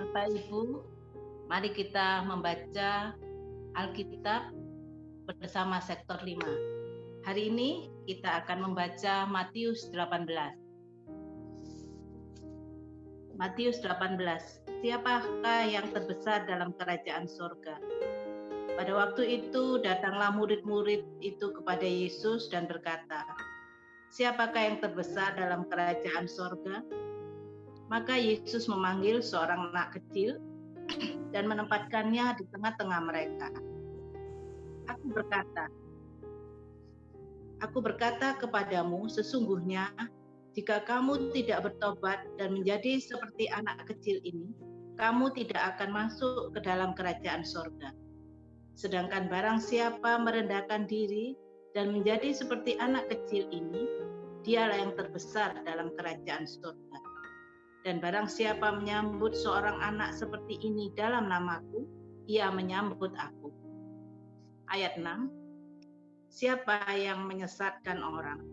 Bapak Ibu, mari kita membaca Alkitab bersama sektor 5. Hari ini kita akan membaca Matius 18. Matius 18. Siapakah yang terbesar dalam kerajaan surga? Pada waktu itu datanglah murid-murid itu kepada Yesus dan berkata, "Siapakah yang terbesar dalam kerajaan surga?" Maka Yesus memanggil seorang anak kecil dan menempatkannya di tengah-tengah mereka. Aku berkata kepadamu, sesungguhnya jika kamu tidak bertobat dan menjadi seperti anak kecil ini, kamu tidak akan masuk ke dalam kerajaan surga. Sedangkan barang siapa merendahkan diri dan menjadi seperti anak kecil ini, dialah yang terbesar dalam kerajaan surga. Dan barang siapa menyambut seorang anak seperti ini dalam namaku, ia menyambut aku. Ayat 6. Siapa yang menyesatkan orang?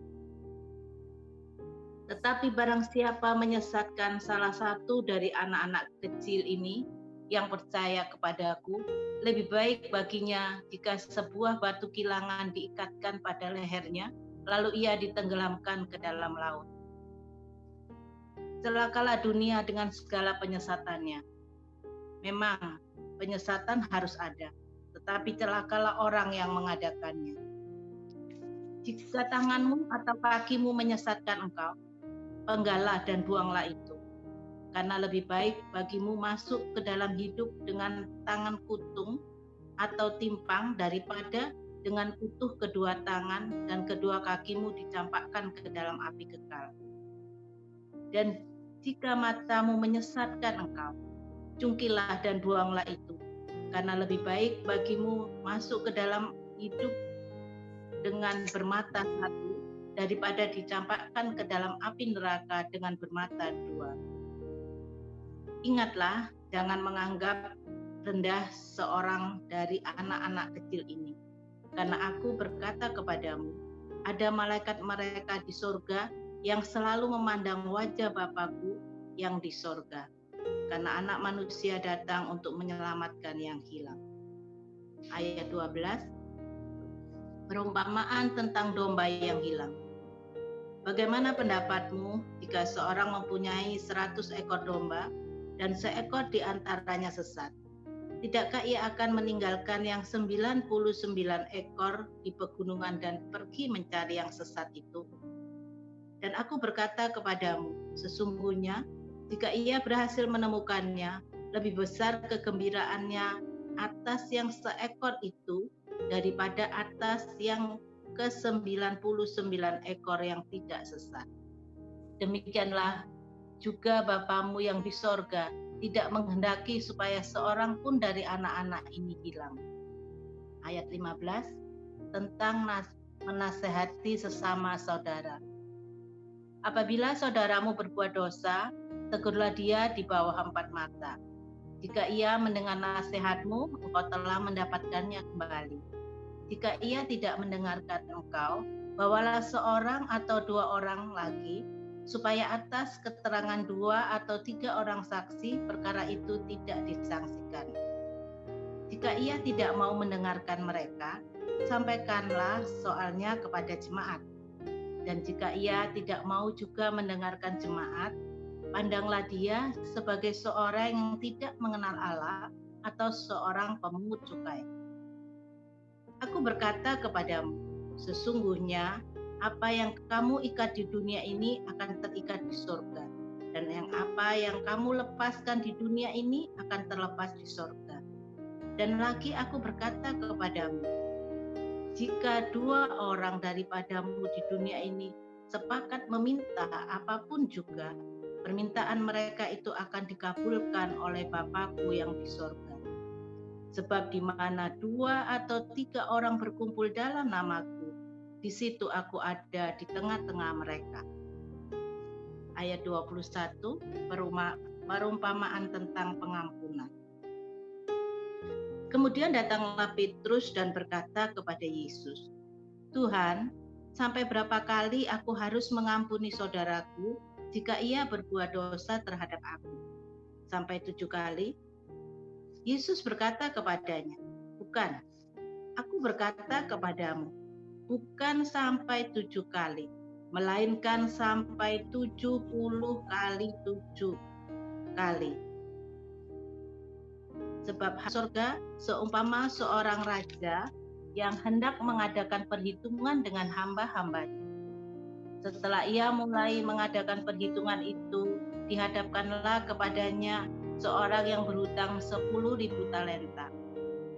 Tetapi barang siapa menyesatkan salah satu dari anak-anak kecil ini yang percaya kepadaku, lebih baik baginya jika sebuah batu kilangan diikatkan pada lehernya, lalu ia ditenggelamkan ke dalam laut. Celakalah dunia dengan segala penyesatannya. Memang penyesatan harus ada, tetapi celakalah orang yang mengadakannya. Jika tanganmu atau kakimu menyesatkan engkau, penggalah dan buanglah itu. Karena lebih baik bagimu masuk ke dalam hidup dengan tangan kutung atau timpang daripada dengan utuh kedua tangan dan kedua kakimu dicampakkan ke dalam api kekal. Dan jika matamu menyesatkan engkau, cungkilah dan buanglah itu. Karena lebih baik bagimu masuk ke dalam hidup dengan bermata satu daripada dicampakkan ke dalam api neraka dengan bermata dua. Ingatlah, jangan menganggap rendah seorang dari anak-anak kecil ini. Karena aku berkata kepadamu, ada malaikat mereka di surga yang selalu memandang wajah Bapakku yang di surga. Karena anak manusia datang untuk menyelamatkan yang hilang. Ayat 12. Perumpamaan tentang domba yang hilang. Bagaimana pendapatmu jika seorang mempunyai 100 ekor domba dan seekor di antaranya sesat? Tidakkah ia akan meninggalkan yang 99 ekor di pegunungan dan pergi mencari yang sesat itu? Dan aku berkata kepadamu, sesungguhnya jika ia berhasil menemukannya, lebih besar kegembiraannya atas yang seekor itu daripada atas yang ke-99 ekor yang tidak sesat. Demikianlah juga Bapamu yang di sorga tidak menghendaki supaya seorang pun dari anak-anak ini hilang. Ayat 15 tentang menasehati sesama saudara. Apabila saudaramu berbuat dosa, tegurlah dia di bawah 4 mata. Jika ia mendengar nasihatmu, engkau telah mendapatkannya kembali. Jika ia tidak mendengarkan engkau, bawalah seorang atau 2 orang lagi, supaya atas keterangan 2 atau 3 orang saksi perkara itu tidak disangsikan. Jika ia tidak mau mendengarkan mereka, sampaikanlah soalnya kepada jemaat. Dan jika ia tidak mau juga mendengarkan jemaat, pandanglah dia sebagai seorang yang tidak mengenal Allah atau seorang pemungut cukai. Aku berkata kepadamu, sesungguhnya apa yang kamu ikat di dunia ini akan terikat di surga, dan apa yang kamu lepaskan di dunia ini akan terlepas di surga. Dan lagi aku berkata kepadamu, jika 2 orang daripadamu di dunia ini sepakat meminta apapun juga, permintaan mereka itu akan dikabulkan oleh Bapakku yang di surga. Sebab di mana 2 atau 3 orang berkumpul dalam namaku, di situ aku ada di tengah-tengah mereka. Ayat 21, perumpamaan tentang pengampunan. Kemudian datanglah Petrus dan berkata kepada Yesus, Tuhan, sampai berapa kali aku harus mengampuni saudaraku jika ia berbuat dosa terhadap aku? sampai 7 kali? Yesus berkata kepadanya, bukan, aku berkata kepadamu, bukan sampai 7 kali, melainkan sampai 70 kali 7 kali. Sebab surga seumpama seorang raja yang hendak mengadakan perhitungan dengan hamba-hambanya. Setelah ia mulai mengadakan perhitungan itu, dihadapkanlah kepadanya seorang yang berhutang 10.000 talenta.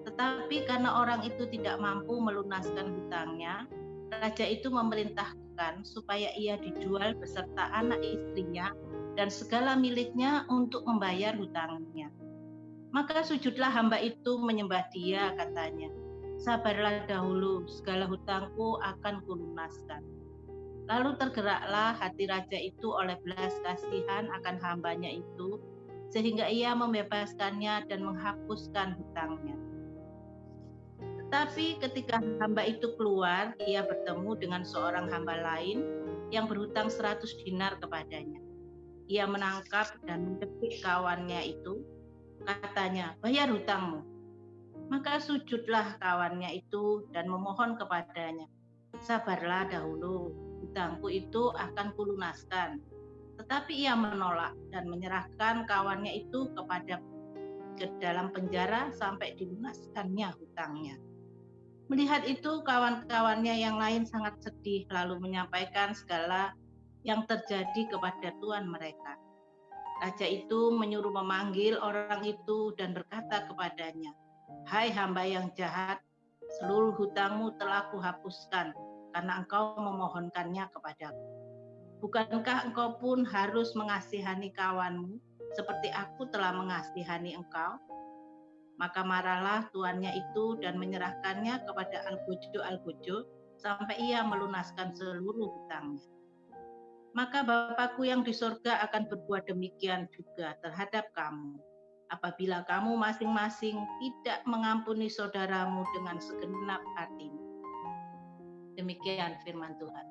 Tetapi karena orang itu tidak mampu melunaskan hutangnya, raja itu memerintahkan supaya ia dijual beserta anak istrinya dan segala miliknya untuk membayar hutangnya. Maka sujudlah hamba itu menyembah dia, katanya, sabarlah dahulu, segala hutangku akan kulunaskan. Lalu tergeraklah hati raja itu oleh belas kasihan akan hambanya itu, sehingga ia membebaskannya dan menghapuskan hutangnya. Tetapi ketika hamba itu keluar, ia bertemu dengan seorang hamba lain yang berhutang 100 dinar kepadanya. Ia menangkap dan mencekik kawannya itu, katanya, bayar hutangmu. Maka sujudlah kawannya itu dan memohon kepadanya, sabarlah dahulu, hutangku itu akan kulunaskan. Tetapi ia menolak dan menyerahkan kawannya itu ke dalam penjara sampai dilunaskannya hutangnya. Melihat itu, kawan-kawannya yang lain sangat sedih, lalu menyampaikan segala yang terjadi kepada tuan mereka. Raja itu menyuruh memanggil orang itu dan berkata kepadanya, hai hamba yang jahat, seluruh hutangmu telah kuhapuskan karena engkau memohonkannya kepadaku. Bukankah engkau pun harus mengasihani kawanmu seperti aku telah mengasihani engkau? Maka marahlah tuannya itu dan menyerahkannya kepada Al-Gojo sampai ia melunaskan seluruh hutangnya. Maka Bapakku yang di surga akan berbuat demikian juga terhadap kamu, apabila kamu masing-masing tidak mengampuni saudaramu dengan segenap hatimu. Demikian firman Tuhan.